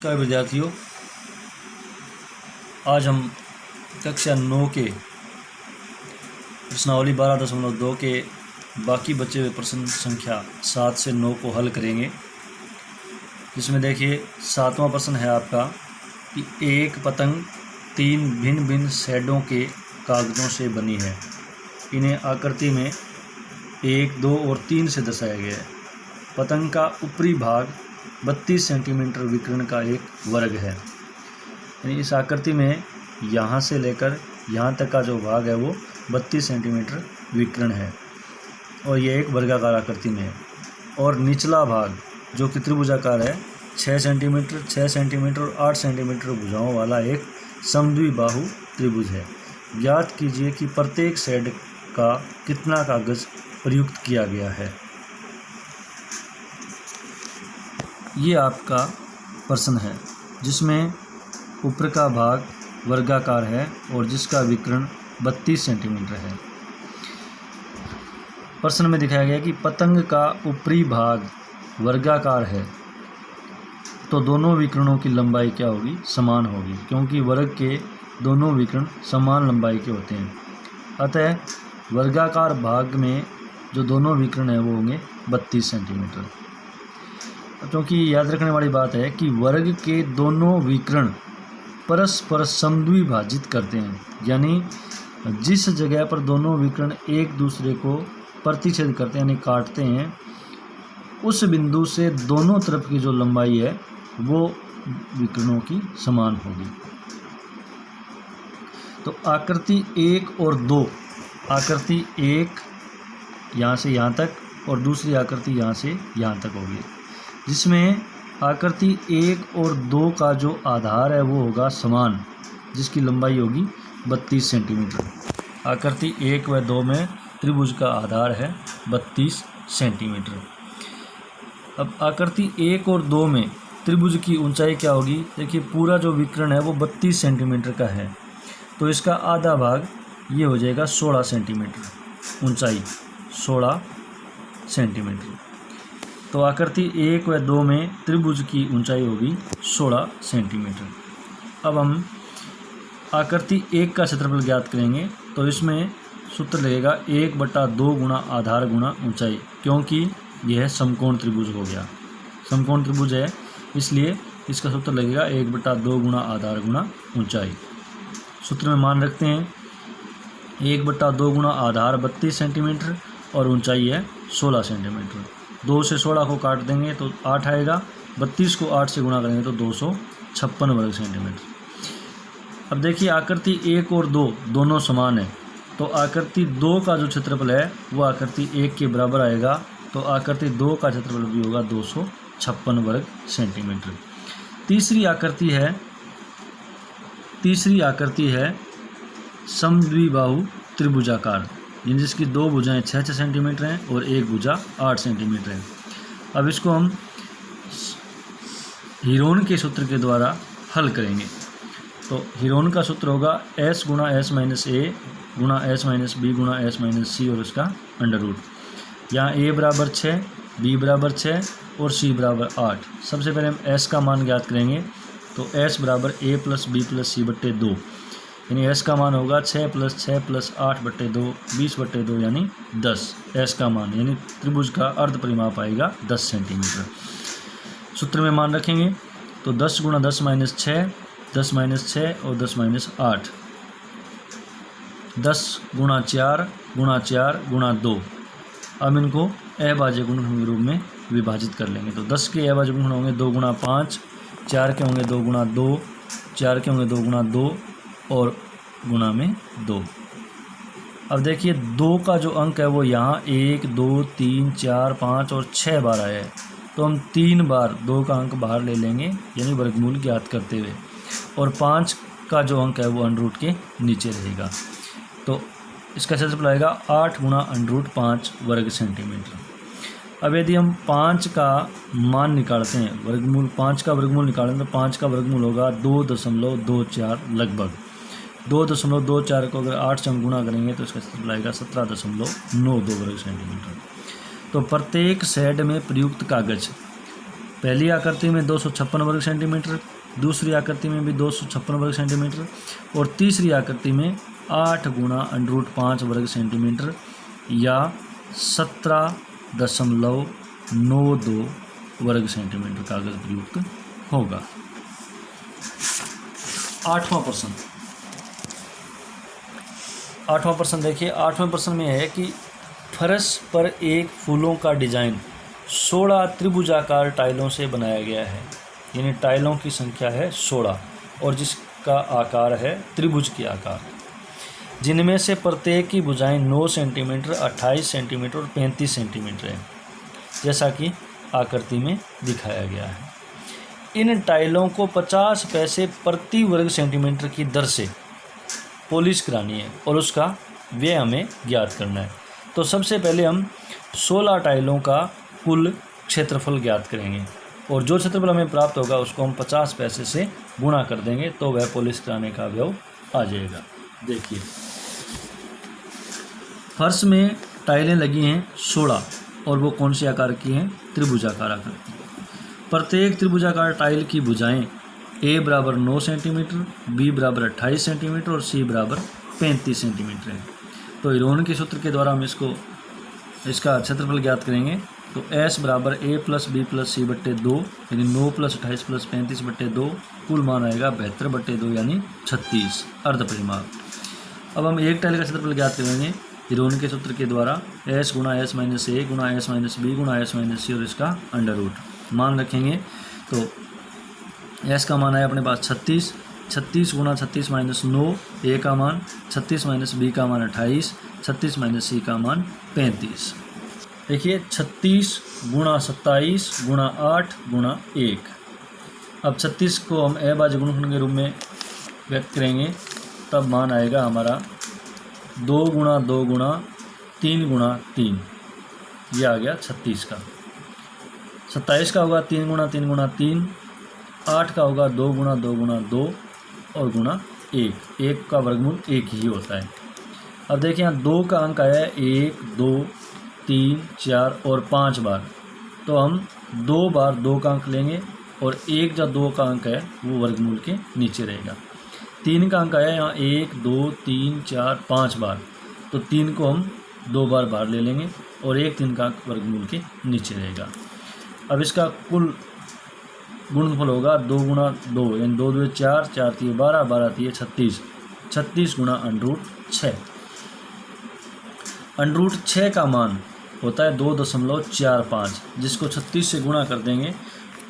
नमस्कार विद्यार्थियों, आज हम कक्षा 9 के प्रश्नावली 12.2 के बाकी बचे हुए प्रश्न संख्या 7 से 9 को हल करेंगे। जिसमें देखिए 7वां प्रश्न है आपका कि एक पतंग 3 भिन्न भिन्न शेडों के कागज़ों से बनी है। इन्हें आकृति में 1, 2 और 3 से दर्शाया गया है। पतंग का ऊपरी भाग 32 सेंटीमीटर विकर्ण का एक वर्ग है। यानी इस आकृति में यहाँ से लेकर यहाँ तक का जो भाग है वो 32 सेंटीमीटर विकर्ण है और ये एक वर्गाकार आकृति में है। और निचला भाग जो कि त्रिभुजाकार है 6 सेंटीमीटर, 6 सेंटीमीटर और 8 सेंटीमीटर भुजाओं वाला एक समद्विबाहु त्रिभुज है। ज्ञात कीजिए कि प्रत्येक शेड का कितना कागज प्रयुक्त किया गया है। ये आपका प्रश्न है जिसमें ऊपर का भाग वर्गाकार है और जिसका विकर्ण 32 सेंटीमीटर है। प्रश्न में दिखाया गया कि पतंग का ऊपरी भाग वर्गाकार है तो दोनों विकर्णों की लंबाई क्या होगी? समान होगी, क्योंकि वर्ग के दोनों विकर्ण समान लंबाई के होते हैं। अतः वर्गाकार भाग में जो दोनों विकर्ण हैं वो होंगे 32 सेंटीमीटर। क्योंकि याद रखने वाली बात है कि वर्ग के दोनों विकर्ण परस्पर समद्विभाजित करते हैं, यानी जिस जगह पर दोनों विकर्ण एक दूसरे को प्रतिच्छेद करते हैं यानी काटते हैं, उस बिंदु से दोनों तरफ की जो लंबाई है वो विकर्णों की समान होगी। तो आकृति 1 और 2, आकृति 1 यहाँ से यहाँ तक और दूसरी आकृति यहाँ से यहाँ तक होगी, जिसमें आकृति 1 और 2 का जो आधार है वो होगा समान, जिसकी लंबाई होगी 32 सेंटीमीटर। आकृति 1 व 2 में त्रिभुज का आधार है 32 सेंटीमीटर। अब आकृति 1 और 2 में त्रिभुज की ऊंचाई क्या होगी? देखिए पूरा जो विकर्ण है वो 32 सेंटीमीटर का है, तो इसका आधा भाग ये हो जाएगा 16 सेंटीमीटर ऊंचाई, 16 सेंटीमीटर। तो आकृति 1 व 2 में त्रिभुज की ऊंचाई होगी 16 सेंटीमीटर। अब हम आकृति 1 का क्षेत्रफल ज्ञात करेंगे, तो इसमें सूत्र लगेगा 1/2 गुणा आधार गुणा ऊंचाई, क्योंकि यह समकोण त्रिभुज हो गया। समकोण त्रिभुज है इसलिए इसका सूत्र लगेगा 1/2 गुणा आधार गुणा ऊंचाई। सूत्र में मान रखते हैं 1/2 गुणा आधार 32 सेंटीमीटर और ऊंचाई है 16 सेंटीमीटर। 2 से 16 को काट देंगे तो 8 आएगा, 32 को 8 से गुणा करेंगे तो 256 वर्ग सेंटीमीटर। अब देखिए आकृति 1 और 2 दोनों समान है, तो आकृति 2 का जो क्षेत्रफल है वो आकृति 1 के बराबर आएगा, तो आकृति 2 का क्षेत्रफल भी होगा 256 वर्ग सेंटीमीटर। तीसरी आकृति है समद्विबाहु त्रिभुजाकार, जिसकी 2 भुजाएं 6 सेंटीमीटर हैं और एक भुजा 8 सेंटीमीटर है। अब इसको हम हीरोन के सूत्र के द्वारा हल करेंगे। तो हीरोन का सूत्र होगा s गुणा s माइनस a गुणा s माइनस b गुणा s माइनस c और उसका अंडर रूट। यहाँ a बराबर 6, b बराबर 6 और c बराबर 8। सबसे पहले हम s का मान ज्ञात करेंगे, तो s बराबर a plus b plus c बट्टे 2, यानी s का मान होगा 6 प्लस 6 प्लस 8/2 20/2 यानी 10। s का मान यानी त्रिभुज का अर्ध परिमाप आएगा 10 सेंटीमीटर। सूत्र में मान रखेंगे तो 10 गुणा 10 माइनस 6, 10 माइनस 6 और 10 माइनस 8, 10 गुणा 4 गुणा 4 गुणा 2। अब इनको अभाज्य गुणनखंड के रूप में विभाजित कर लेंगे। तो 10 के अभाज्य गुणनखंड होंगे 2 गुणा 5, 4 के होंगे 2 गुणा 2, 4 के होंगे 2 गुणा 2 और गुणा में 2। अब देखिए 2 का जो अंक है वो यहाँ 1, 2, 3, 4, 5 और 6 बार आया है, तो हम 3 बार 2 का अंक बाहर ले लेंगे यानी वर्गमूल ज्ञात करते हुए, और 5 का जो अंक है वो अंडर रूट के नीचे रहेगा। तो इसका क्षेत्रफल आएगा 8 गुणा अंडर रूट 5 वर्ग सेंटीमीटर। अब यदि हम 5 का मान निकालते हैं, वर्गमूल 5 का वर्गमूल निकालें तो 5 का वर्गमूल होगा 2.24 लगभग। 2.24 को अगर 8 से हम गुणा करेंगे तो इसका क्षेत्रफल आएगा 17.92 वर्ग सेंटीमीटर। तो प्रत्येक शेड में प्रयुक्त कागज पहली आकृति में 256 वर्ग सेंटीमीटर, दूसरी आकृति में भी 256 वर्ग सेंटीमीटर और तीसरी आकृति में 8 गुणा √5 वर्ग सेंटीमीटर या 17.92 वर्ग सेंटीमीटर कागज प्रयुक्त होगा। 8वां प्रश्न देखिए। 8वें प्रश्न में है कि फर्श पर एक फूलों का डिजाइन 16 त्रिभुजाकार टाइलों से बनाया गया है, यानी टाइलों की संख्या है 16 और जिसका आकार है त्रिभुज के आकार, जिनमें से प्रत्येक की भुजाएं 9 सेंटीमीटर, 28 सेंटीमीटर और 35 सेंटीमीटर है, जैसा कि आकृति में दिखाया गया है। इन टाइलों को 50 पैसे प्रति वर्ग सेंटीमीटर की दर से पॉलिश करानी है और उसका व्यय हमें ज्ञात करना है। तो सबसे पहले हम 16 टाइलों का कुल क्षेत्रफल ज्ञात करेंगे और जो क्षेत्रफल हमें प्राप्त होगा उसको हम 50 पैसे से गुणा कर देंगे तो वह पॉलिश कराने का व्यय आ जाएगा। देखिए, फर्श में टाइलें लगी हैं 16 और वो कौन से आकार की हैं? त्रिभुजाकार आकार की। प्रत्येक त्रिभुजाकार टाइल की भुजाएं A बराबर 9 सेंटीमीटर, B बराबर 28 सेंटीमीटर और C बराबर 35 सेंटीमीटर है। तो इरोन के सूत्र के द्वारा हम इसका क्षेत्रफल ज्ञात करेंगे। तो S बराबर A plus B plus C बट्टे 2 यानी 9 प्लस 28 प्लस 35 बट्टे 2, कुल मान आएगा 72 बट्टे 2 यानी 36 अर्ध परिमाप। अब हम एक टाइल का क्षेत्रफल ज्ञात करेंगे इरोन के सूत्र के द्वारा। S गुणा S माइनस A गुणा S माइनस B गुणा S माइनस C और इसका अंडर रूट मान रखेंगे। तो S का मान है अपने पास 36, 36 गुणा 36 माइनस 9 A का मान, 36 माइनस B का मान 28, 36 माइनस C का मान 35। देखिए 36 गुणा 27 गुणा 8 गुणा 1। अब 36 को हम अभाज्य गुणनखंड के रूप में व्यक्त करेंगे, तब मान आएगा हमारा 2 गुणा 2 गुणा 3 गुणा 3, ये आ गया 36 का। 27 का होगा 3 गुणा 3 गुणा 3, 8 का होगा 2 गुणा 2 गुणा 2 और गुणा 1, 1 का वर्गमूल 1 ही होता है। अब देखिए यहाँ 2 का अंक आया है 1 2 3 4 और 5 बार, तो हम 2 बार 2 का अंक लेंगे और 1 जो 2 का अंक है वो वर्गमूल के नीचे रहेगा। 3 का अंक आया यहाँ 1 2 3 4 5 बार, तो 3 को हम 2 बार बाहर ले लेंगे और 1 3 का अंक वर्गमूल के नीचे रहेगा। अब इसका कुल गुणनफल होगा 2 गुणा 2 यानी 2 2 4, 4 3 12, 12 3 36, 36 गुणा √6। √6 का मान होता है 2.45, जिसको 36 से गुणा कर देंगे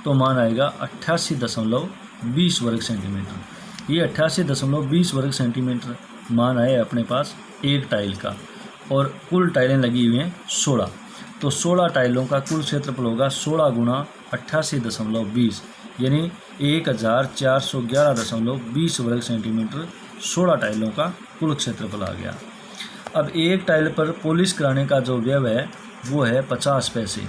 तो मान आएगा 88.20 वर्ग सेंटीमीटर। ये 88.20 वर्ग सेंटीमीटर मान आए अपने पास एक टाइल का और कुल टाइलें लगी हुई हैं 16। तो 16 टाइलों का कुल क्षेत्रफल होगा 16 गुणा 88.20 यानी 1411.20 वर्ग सेंटीमीटर 16 टाइलों का कुल क्षेत्रफल आ गया। अब एक टाइल पर पॉलिश कराने का जो व्यय है वो है 50 पैसे।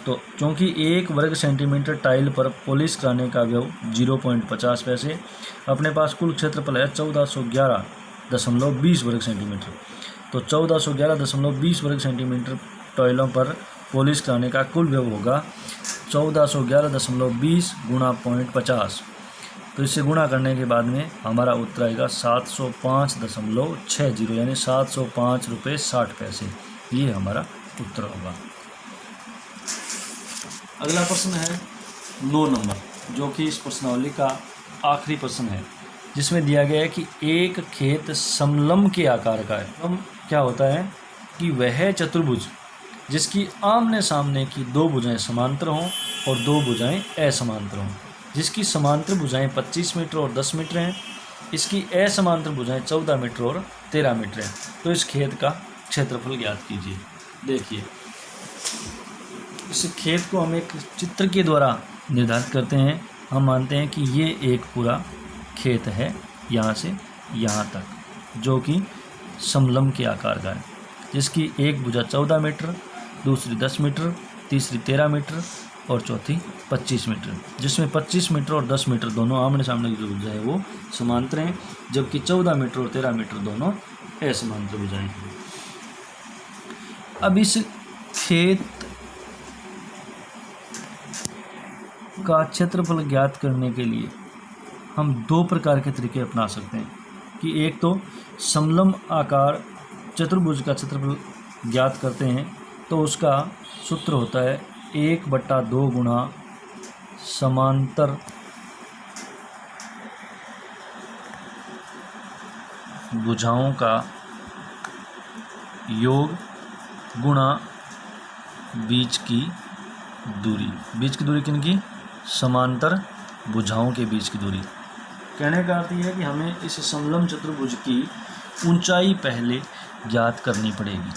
तो क्योंकि 1 वर्ग सेंटीमीटर टाइल पर पॉलिश कराने का व्यय 0.50 पैसे, अपने पास कुल क्षेत्रफल है 1411.20 वर्ग सेंटीमीटर। तो 1411.20 वर्ग सेंटीमीटर टाइलों पर पॉलिश कराने का कुल व्यय होगा 1411.20 गुणा 0.50। तो इससे गुणा करने के बाद में हमारा उत्तर आएगा 705.60 यानी 705 रुपये 60 पैसे। ये हमारा उत्तर होगा। अगला प्रश्न है 9 नंबर, जो कि इस प्रश्नावली का आखिरी प्रश्न है, जिसमें दिया गया है कि एक खेत समलंब के आकार का है। समलंब क्या होता है कि वह चतुर्भुज जिसकी आमने सामने की 2 भुजाएं समांतर हों और 2 भुजाएं असमांतर हों, जिसकी समांतर भुजाएं 25 मीटर और 10 मीटर हैं, इसकी असमांतर भुजाएं 14 मीटर और 13 मीटर हैं। तो इस खेत का क्षेत्रफल ज्ञात कीजिए। देखिए, इस खेत को हम एक चित्र के द्वारा निर्धारित करते हैं। हम मानते हैं कि ये एक पूरा खेत है यहाँ से यहाँ तक, जो कि समलंब के आकार का है, जिसकी एक भुजा 14 मीटर, दूसरी 10 मीटर, तीसरी 13 मीटर और चौथी 25 मीटर, जिसमें 25 मीटर और 10 मीटर दोनों आमने सामने की जो भुजा है वो समांतर हैं, जबकि 14 मीटर और 13 मीटर दोनों असमांतर भुजाएं हैं। का क्षेत्रफल ज्ञात करने के लिए हम दो प्रकार के तरीके अपना सकते हैं कि एक तो समलंब आकार चतुर्भुज का क्षेत्रफल ज्ञात करते हैं, तो उसका सूत्र होता है 1/2 गुणा समांतर भुजाओं का योग गुणा बीच की दूरी। बीच की दूरी किन की? समांतर भुजाओं के बीच की दूरी। कहने का अर्थ यह है कि हमें इस समलंब चतुर्भुज की ऊंचाई पहले ज्ञात करनी पड़ेगी।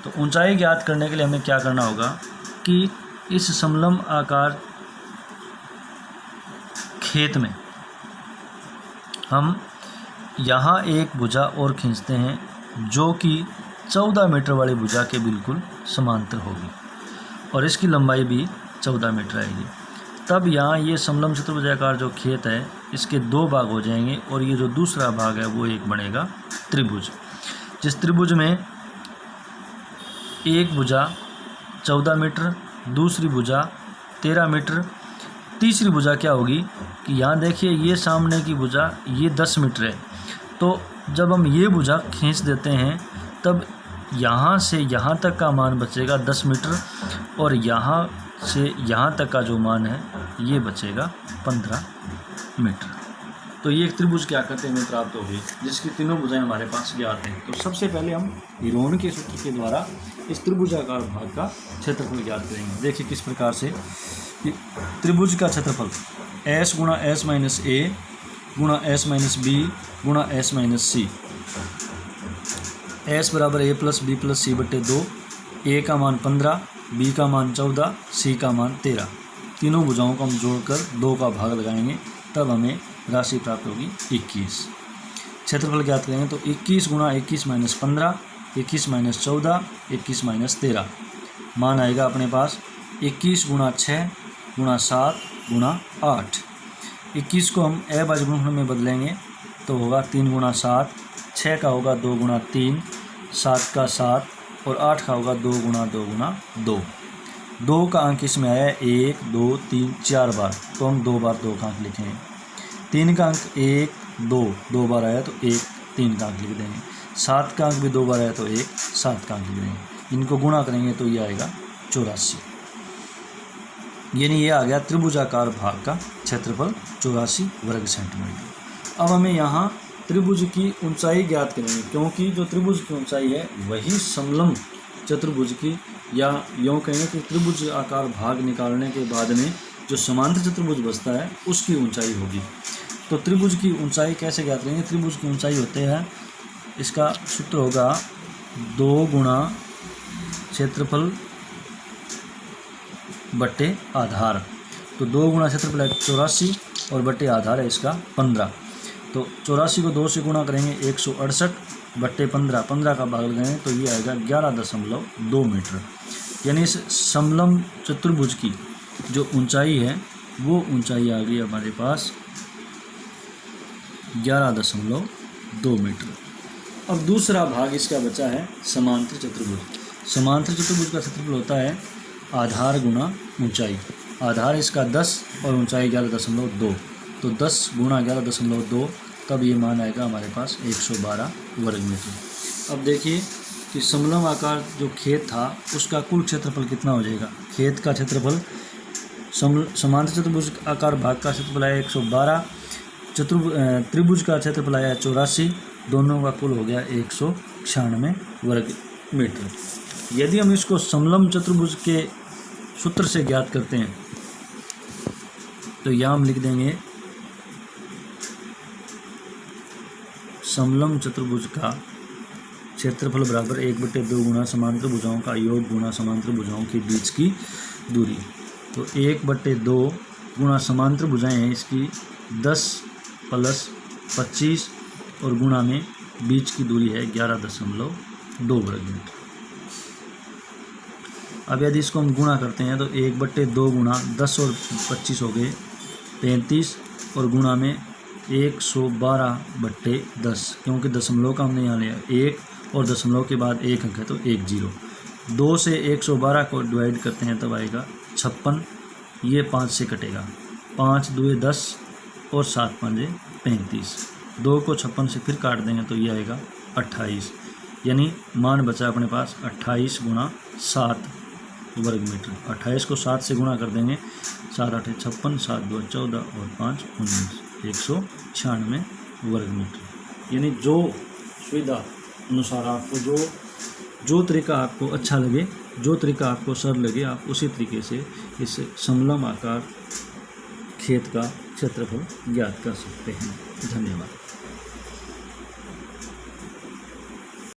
तो ऊंचाई ज्ञात करने के लिए हमें क्या करना होगा कि इस समलंब आकार खेत में हम यहाँ एक भुजा और खींचते हैं जो कि 14 मीटर वाली भुजा के बिल्कुल समांतर होगी और इसकी लंबाई भी 14 मीटर आएगी। तब यहाँ ये समलंब चतुर्भुजाकार जो खेत है इसके दो भाग हो जाएंगे और ये जो दूसरा भाग है वो एक बनेगा त्रिभुज। जिस त्रिभुज में एक भुजा 14 मीटर, दूसरी भुजा 13 मीटर, तीसरी भुजा क्या होगी कि यहाँ देखिए ये सामने की भुजा ये 10 मीटर है। तो जब हम ये भुजा खींच देते हैं तब यहाँ से यहाँ तक का मान बचेगा 10 मीटर और यहाँ से यहाँ तक का जो मान है ये बचेगा 15 मीटर। तो ये एक त्रिभुज क्या करते हैं प्राप्त हो गई जिसकी तीनों भुजाएं हमारे पास ज्ञात हैं। तो सबसे पहले हम हीरोन के सूत्र के द्वारा इस त्रिभुजाकार भाग का क्षेत्रफल ज्ञात करेंगे। देखिए किस प्रकार से कि त्रिभुज का क्षेत्रफल S गुणा S माइनस A गुणा S माइनस B गुणा S माइनस C। S बराबर A plus B plus C बटे 2। A का मान 15, B का मान 14, C का मान 13। तीनों भुजाओं को हम जोड़कर 2 का भाग लगाएंगे तब हमें राशि प्राप्त होगी 21। क्षेत्रफल ज्ञात करेंगे तो 21 गुणा 21 माइनस 15, 21 माइनस 14, 21 माइनस 13। मान आएगा अपने पास 21 गुणा 6 गुणा 7 गुणा 8। 21 को हम अभाज्य गुणनखंड में बदलेंगे तो होगा 3 गुणा 7, 6 का होगा 2 गुणा 3, 7 का 7 और 8 का होगा 2 गुणा 2 गुणा 2। 2 का अंक इसमें आया 1 2 3 4 बार, तो हम 2 बार 2 का अंक लिखेंगे। 3 का अंक 1 2 2 बार आया तो 1 3 का अंक लिख देंगे। 7 का अंक भी 2 बार आया तो 1 7 का अंक लिख देंगे। इनको गुणा करेंगे तो ये आएगा 84। यानी ये आ गया त्रिभुजाकार भाग का क्षेत्रफल 84 वर्ग सेंटीमीटर। अब हमें यहाँ त्रिभुज की ऊंचाई ज्ञात करेंगे क्योंकि जो त्रिभुज की ऊंचाई है वही समलंब चतुर्भुज की या यूँ कहेंगे कि त्रिभुज आकार भाग निकालने के बाद में जो समांतर चतुर्भुज बचता है उसकी ऊंचाई होगी। तो त्रिभुज की ऊंचाई कैसे ज्ञात करेंगे? त्रिभुज की ऊंचाई होते हैं, इसका सूत्र होगा 2 गुणा क्षेत्रफल बट्टे आधार। तो 2 गुणा क्षेत्रफल है 84 और बट्टे आधार है इसका 15। तो 84 को 2 से गुणा करेंगे 168 बट्टे 15, 15 का भाग लगाएंगे तो ये आएगा 11.2 मीटर। यानी इस समलंब चतुर्भुज की जो ऊंचाई है वो ऊंचाई आ गई हमारे पास 11.2 मीटर। अब दूसरा भाग इसका बचा है समांतर चतुर्भुज। समांतर चतुर्भुज का क्षेत्रफल होता है आधार गुणा ऊंचाई। आधार इसका 10 और ऊंचाई 11.2, तो 10 गुणा 11.2 तब ये मान आएगा हमारे पास 112 वर्ग मीटर। अब देखिए कि समलंब आकार जो खेत था उसका कुल क्षेत्रफल कितना हो जाएगा। खेत का क्षेत्रफल समांतर चतुर्भुज आकार भाग का क्षेत्रफल आया 112, त्रिभुज का क्षेत्रफल आया 84, दोनों का कुल हो गया 196 वर्ग मीटर। यदि हम इसको समलंब चतुर्भुज के सूत्र से ज्ञात करते हैं तो यहाँ हम लिख देंगे समलंब चतुर्भुज का क्षेत्रफल बराबर 1/2 गुणा समांतर भुजाओं का योग गुणा समांतर भुजाओं के बीच की दूरी। तो 1/2 गुणा समांतर भुजाएं हैं इसकी 10 प्लस 25 और गुणा में बीच की दूरी है 11.2 वर्ग मीटर। अब यदि इसको हम गुणा करते हैं तो 1/2 गुणा 10 और 25 हो गए 35 और गुणा में 112/10, क्योंकि दशमलव का हमने यहाँ लिया 1 और दशमलव के बाद 1 अंक है तो 1 0। 2 से 112 को डिवाइड करते हैं तब आएगा 56 ये 5 से कटेगा, 5 दूए 10 और 7 पंजे 35, 2 को 56 से फिर काट देंगे तो ये आएगा 28, यानी मान बचा अपने पास 28 गुणा 7 वर्ग मीटर। 28 को 7 से गुणा कर देंगे, 7 8 56, 7 2 14 और 5 19, 196 वर्ग मीटर। यानी जो सुविधा अनुसार आपको जो तरीका आपको अच्छा लगे, जो तरीका आपको सरल लगे, आप उसी तरीके से इस समलंब आकार खेत का क्षेत्रफल ज्ञात कर सकते हैं। धन्यवाद।